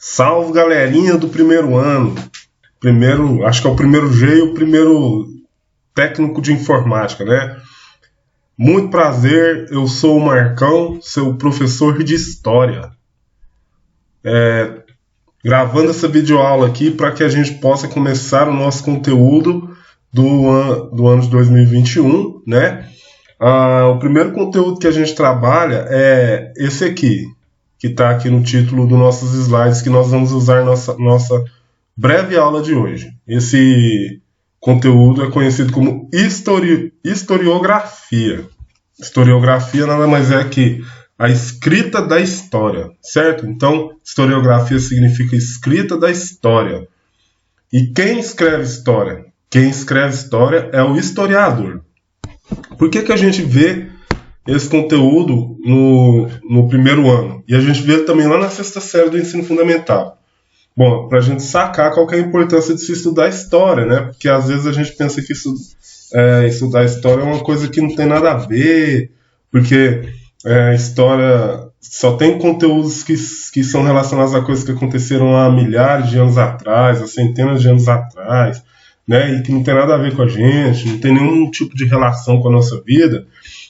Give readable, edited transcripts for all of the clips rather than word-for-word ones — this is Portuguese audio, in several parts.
Salve, galerinha do primeiro ano. Acho que é o primeiro G e o primeiro técnico de informática, né? Muito prazer, eu sou o Marcão, seu professor de história. Gravando essa videoaula aqui para que a gente possa começar o nosso conteúdo do ano de 2021, né? O primeiro conteúdo que a gente trabalha é esse aqui, que está aqui no título dos nossos slides, que nós vamos usar nossa breve aula de hoje. Esse conteúdo é conhecido como historiografia. Historiografia nada mais é que a escrita da história, certo? Então, historiografia significa escrita da história. E quem escreve história? Quem escreve história é o historiador. Por que a gente vê esse conteúdo no primeiro ano? E a gente vê também lá na sexta série do ensino fundamental. Bom, para a gente sacar qual que é a importância de se estudar história, né? Porque às vezes a gente pensa que estudar história é uma coisa que não tem nada a ver, porque história só tem conteúdos que são relacionados a coisas que aconteceram há milhares de anos atrás, há centenas de anos atrás, né? E que não tem nada a ver com a gente, não tem nenhum tipo de relação com a nossa vida.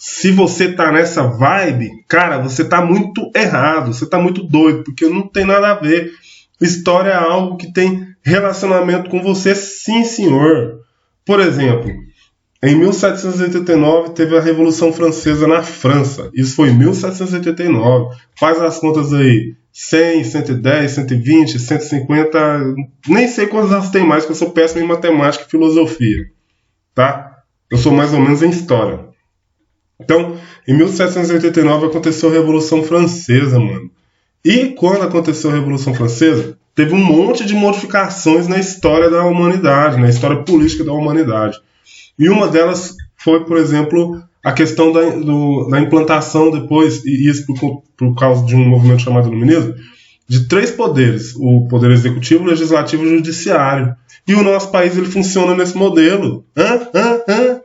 Se você tá nessa vibe, cara, você tá muito errado, você tá muito doido, porque não tem nada a ver. História é algo que tem relacionamento com você, sim, senhor. Por exemplo, em 1789 teve a Revolução Francesa na França. Isso foi em 1789. Faz as contas aí. 100, 110, 120, 150... Nem sei quantas elas tem mais, porque eu sou péssimo em matemática e filosofia. Tá? Eu sou mais ou menos em história. Então, em 1789 aconteceu a Revolução Francesa, mano. E quando aconteceu a Revolução Francesa, teve um monte de modificações na história da humanidade, na história política da humanidade. E uma delas foi, por exemplo, a questão da implantação depois, e isso por causa de um movimento chamado Iluminismo, de 3 poderes: o poder executivo, o legislativo e o judiciário. E o nosso país ele funciona nesse modelo.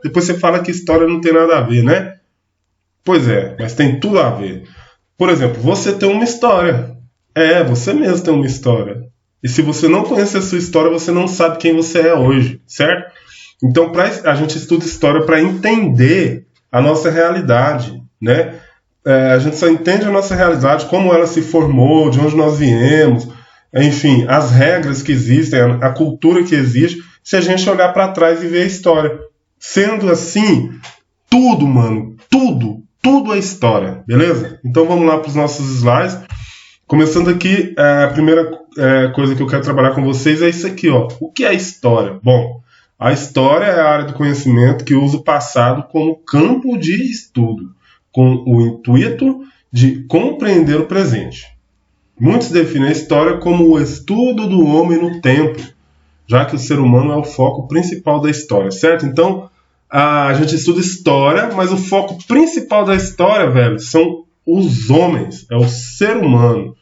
Depois você fala que história não tem nada a ver, né? Pois é, mas tem tudo a ver. Por exemplo, você tem uma história. Você mesmo tem uma história. E se você não conhece a sua história, você não sabe quem você é hoje, certo? Então, a gente estuda história para entender a nossa realidade, né? A gente só entende a nossa realidade, como ela se formou, de onde nós viemos, enfim, as regras que existem, a cultura que existe, se a gente olhar para trás e ver a história. Sendo assim, tudo, mano, tudo é história, beleza? Então vamos lá para os nossos slides. Começando aqui, a primeira coisa que eu quero trabalhar com vocês é isso aqui, ó. O que é história? Bom, a história é a área do conhecimento que usa o passado como campo de estudo, com o intuito de compreender o presente. Muitos definem a história como o estudo do homem no tempo, já que o ser humano é o foco principal da história, certo? Então, a gente estuda história, mas o foco principal da história, velho, são os homens, é o ser humano.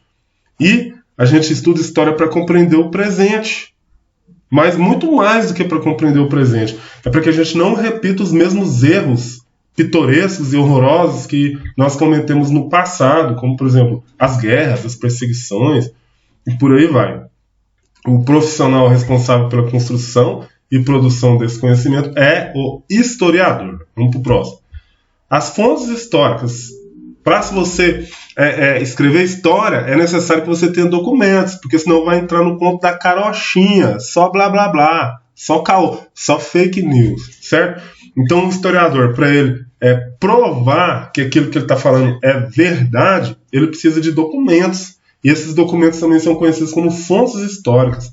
E a gente estuda história para compreender o presente. Mas muito mais do que para compreender o presente. É para que a gente não repita os mesmos erros pitorescos e horrorosos que nós cometemos no passado, como, por exemplo, as guerras, as perseguições, e por aí vai. O profissional responsável pela construção e produção desse conhecimento é o historiador. Vamos para o próximo. As fontes históricas. Para se você escrever história, é necessário que você tenha documentos, porque senão vai entrar no conto da carochinha, só blá blá blá, só caô, só fake news, certo? Então o historiador, para ele provar que aquilo que ele está falando é verdade, ele precisa de documentos. E esses documentos também são conhecidos como fontes históricas.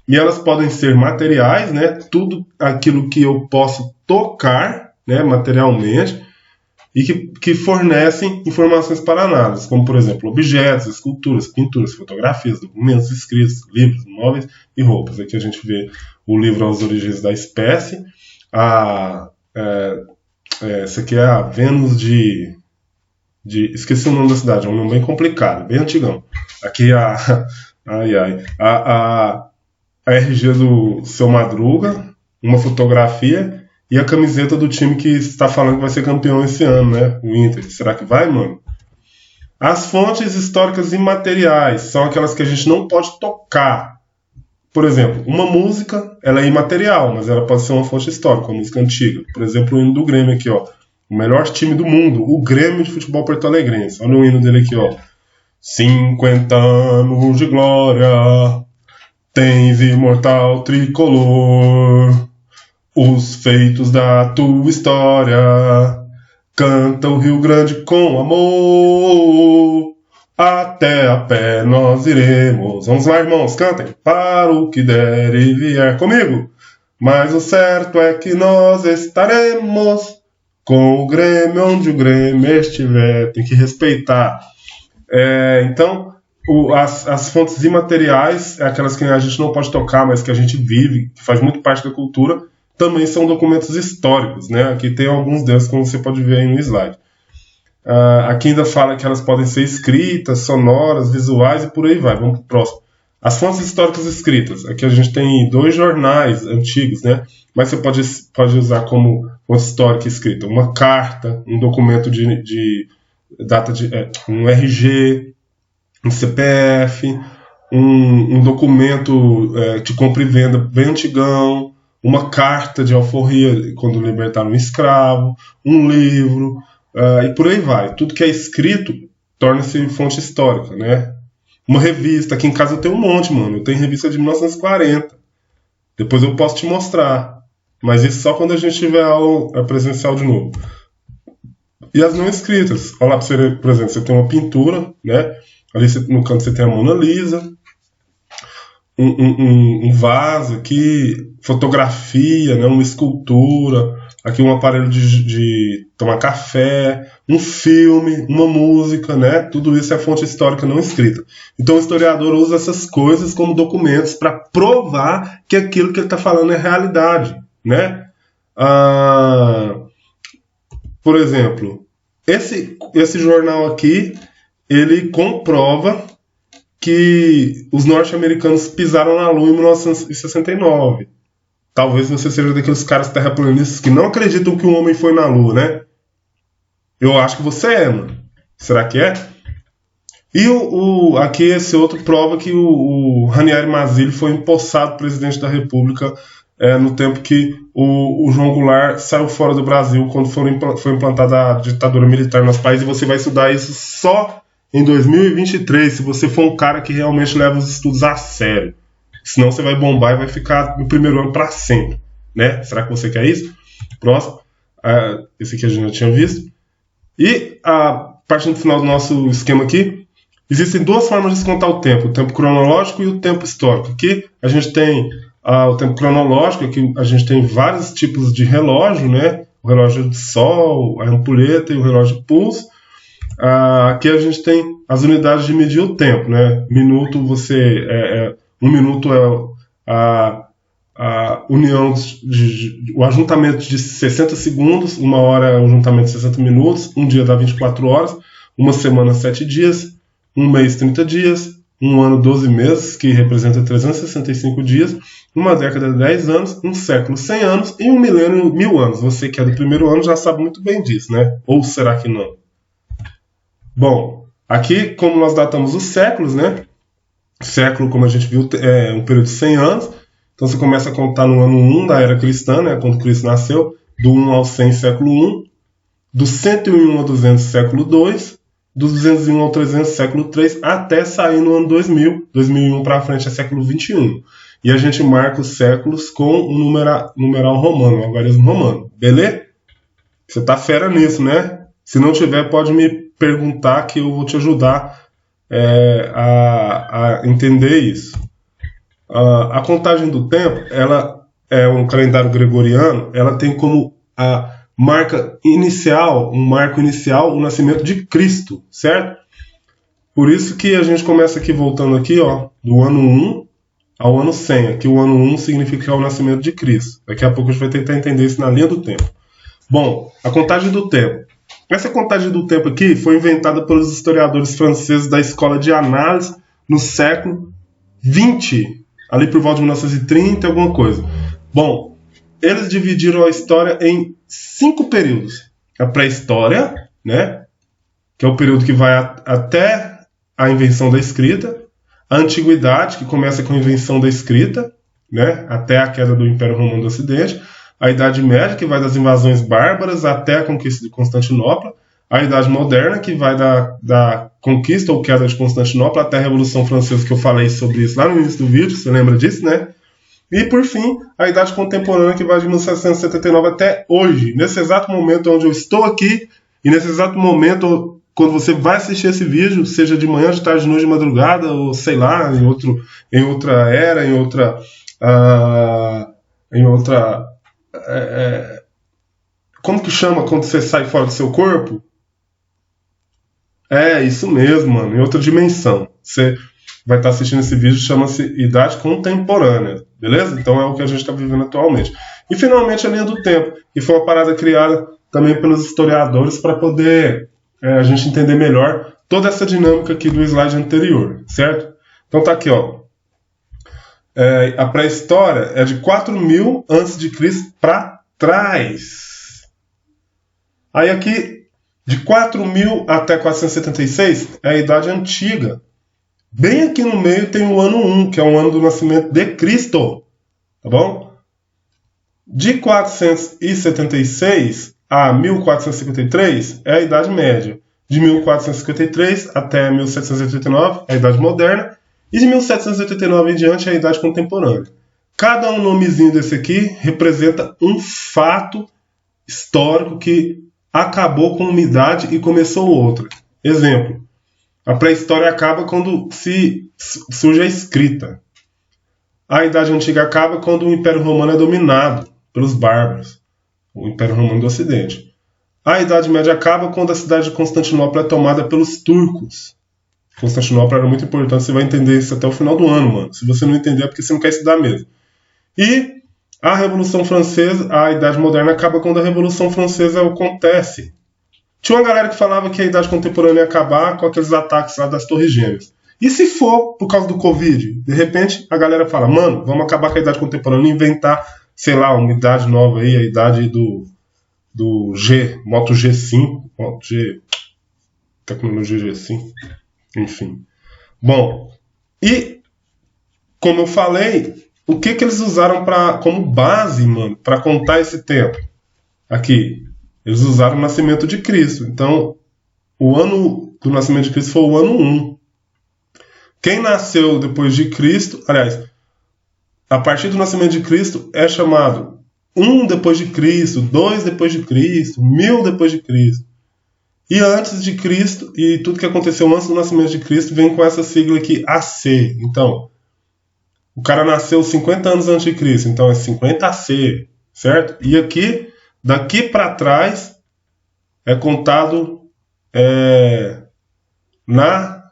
E elas podem ser materiais, né? Tudo aquilo que eu posso tocar, né, materialmente, e que fornecem informações para análise, como, por exemplo, objetos, esculturas, pinturas, fotografias, documentos escritos, livros, móveis e roupas. Aqui a gente vê o livro As Origens da Espécie. Essa aqui é a Vênus de... Esqueci o nome da cidade, é um nome bem complicado, bem antigão. Aqui a RG do Seu Madruga, uma fotografia e a camiseta do time que está falando que vai ser campeão esse ano, né? O Inter. Será que vai, mano? As fontes históricas imateriais são aquelas que a gente não pode tocar. Por exemplo, uma música, ela é imaterial, mas ela pode ser uma fonte histórica, uma música antiga. Por exemplo, o hino do Grêmio aqui, ó. O melhor time do mundo, o Grêmio de Futebol Porto-Alegrense. Olha o hino dele aqui, ó. 50 anos de glória, tens imortal tricolor, os feitos da tua história, canta o Rio Grande com amor, até a pé nós iremos. Vamos lá, irmãos, cantem, para o que der e vier comigo. Mas o certo é que nós estaremos com o Grêmio onde o Grêmio estiver. Tem que respeitar. Então, as fontes imateriais, aquelas que a gente não pode tocar, mas que a gente vive, que faz muito parte da cultura, também são documentos históricos, né? Aqui tem alguns deles, como você pode ver aí no slide. Aqui ainda fala que elas podem ser escritas, sonoras, visuais e por aí vai. Vamos para o próximo. As fontes históricas escritas. Aqui a gente tem 2 jornais antigos, né? Mas você pode usar como fonte histórica escrita uma carta, um documento de data de um RG, um CPF, um documento de compra e venda bem antigão, uma carta de alforria quando libertaram um escravo, um livro, e por aí vai. Tudo que é escrito torna-se fonte histórica, né? Uma revista, aqui em casa eu tenho um monte, mano. Eu tenho revista de 1940. Depois eu posso te mostrar. Mas isso só quando a gente tiver aula presencial de novo. E as não escritas. Olha lá, por exemplo, você tem uma pintura, né? Ali no canto você tem a Mona Lisa, um vaso aqui, fotografia, né? Uma escultura, aqui um aparelho de tomar café, um filme, uma música, né? Tudo isso é fonte histórica não escrita. Então o historiador usa essas coisas como documentos para provar que aquilo que ele está falando é realidade, né? Por exemplo, esse jornal aqui, ele comprova que os norte-americanos pisaram na Lua em 1969. Talvez você seja daqueles caras terraplanistas que não acreditam que um homem foi na Lua, né? Eu acho que você é, mano. Será que é? E aqui esse outro prova que o Ranieri Mazzilli foi empossado presidente da República no tempo que o João Goulart saiu fora do Brasil, quando foi implantada a ditadura militar no nosso país. E você vai estudar isso só em 2023, se você for um cara que realmente leva os estudos a sério. Senão você vai bombar e vai ficar no primeiro ano para sempre, né? Será que você quer isso? Próximo. Esse aqui a gente já tinha visto. E partindo do final do nosso esquema aqui, existem 2 formas de se contar o tempo cronológico e o tempo histórico. Aqui a gente tem o tempo cronológico, aqui a gente tem vários tipos de relógio, né? O relógio de sol, a ampulheta e o relógio de pulso. Aqui a gente tem as unidades de medir o tempo, né? Minuto, um minuto é a união, o ajuntamento de 60 segundos, uma hora é o ajuntamento de 60 minutos, um dia dá 24 horas, uma semana 7 dias, um mês 30 dias, um ano 12 meses, que representa 365 dias, uma década 10 anos, um século 100 anos e um milênio 1000 anos. Você que é do primeiro ano já sabe muito bem disso, né? Ou será que não? Bom, aqui como nós datamos os séculos, né? Século, como a gente viu, é um período de 100 anos. Então você começa a contar no ano 1 da era cristã, né? Quando Cristo nasceu, do 1 ao 100, século 1, do 101 ao 200, século 2, do 201 ao 300, século 3, até sair no ano 2000. 2001 para frente é século 21. E a gente marca os séculos com um numeral romano, um algarismo romano. Beleza? Você tá fera nisso, né? Se não tiver, pode me perguntar que eu vou te ajudar a entender isso. A contagem do tempo, ela é um calendário gregoriano, ela tem como a marca inicial, um marco inicial, o nascimento de Cristo, certo? Por isso que a gente começa aqui, voltando aqui, ó, do ano 1 ao ano 100. Aqui o ano 1 significa o nascimento de Cristo. Daqui a pouco a gente vai tentar entender isso na linha do tempo. Bom, a contagem do tempo. Essa contagem do tempo aqui foi inventada pelos historiadores franceses da Escola de Análise no século XX, ali por volta de 1930, alguma coisa. Bom, eles dividiram a história em 5 períodos. A pré-história, né? que é o período que vai até a invenção da escrita, a Antiguidade, que começa com a invenção da escrita, né, até a queda do Império Romano do Ocidente, a Idade Média, que vai das invasões bárbaras até a conquista de Constantinopla, a Idade Moderna, que vai da conquista ou queda de Constantinopla até a Revolução Francesa, que eu falei sobre isso lá no início do vídeo, você lembra disso, né? E, por fim, a Idade Contemporânea, que vai de 1779 até hoje, nesse exato momento onde eu estou aqui, e nesse exato momento, quando você vai assistir esse vídeo, seja de manhã, de tarde, de noite, de madrugada, ou sei lá, em outra era, em outra como que chama quando você sai fora do seu corpo? É, isso mesmo, mano, em outra dimensão. Você vai estar assistindo esse vídeo, chama-se Idade Contemporânea, beleza? Então é o que a gente está vivendo atualmente. E finalmente a linha do tempo, que foi uma parada criada também pelos historiadores para poder a gente entender melhor toda essa dinâmica aqui do slide anterior, certo? Então tá aqui, ó. A pré-história é de 4.000 a.C. para trás. Aí aqui, de 4.000 até 476, é a Idade Antiga. Bem aqui no meio tem o ano 1, que é o ano do nascimento de Cristo. Tá bom? De 476 a 1453 é a Idade Média. De 1453 até 1789 é a Idade Moderna. E de 1789 em diante é a Idade Contemporânea. Cada um nomezinho desse aqui representa um fato histórico que acabou com uma idade e começou outra. Exemplo, a pré-história acaba quando surge a escrita. A Idade Antiga acaba quando o Império Romano é dominado pelos bárbaros, o Império Romano do Ocidente. A Idade Média acaba quando a cidade de Constantinopla é tomada pelos turcos. Constantinopla era muito importante, você vai entender isso até o final do ano, mano. Se você não entender é porque você não quer estudar mesmo. E a Revolução Francesa, a Idade Moderna acaba quando a Revolução Francesa acontece. Tinha uma galera que falava que a Idade Contemporânea ia acabar com aqueles ataques lá das Torres Gêmeas. E se for por causa do Covid? De repente a galera fala, mano, vamos acabar com a Idade Contemporânea e inventar, sei lá, uma idade nova aí, a idade do Moto G5, tecnologia G5, enfim. Bom, e como eu falei, o que eles usaram como base, mano, para contar esse tempo? Aqui, eles usaram o nascimento de Cristo. Então, o ano do nascimento de Cristo foi o ano 1. Quem nasceu depois de Cristo, aliás, a partir do nascimento de Cristo é chamado 1 depois de Cristo, 2 depois de Cristo, 1000 depois de Cristo. E antes de Cristo, e tudo que aconteceu antes do nascimento de Cristo vem com essa sigla aqui, AC. Então, o cara nasceu 50 anos antes de Cristo, então é 50 AC, certo? E aqui, daqui para trás, é contado na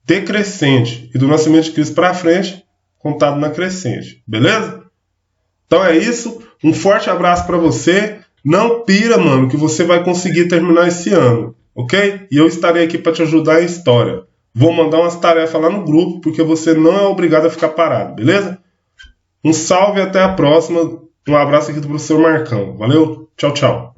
decrescente. E do nascimento de Cristo para frente, contado na crescente. Beleza? Então é isso. Um forte abraço para você. Não pira, mano, que você vai conseguir terminar esse ano. Ok? E eu estarei aqui para te ajudar em história. Vou mandar umas tarefas lá no grupo, porque você não é obrigado a ficar parado, beleza? Um salve e até a próxima. Um abraço aqui do professor Marcão. Valeu? Tchau, tchau.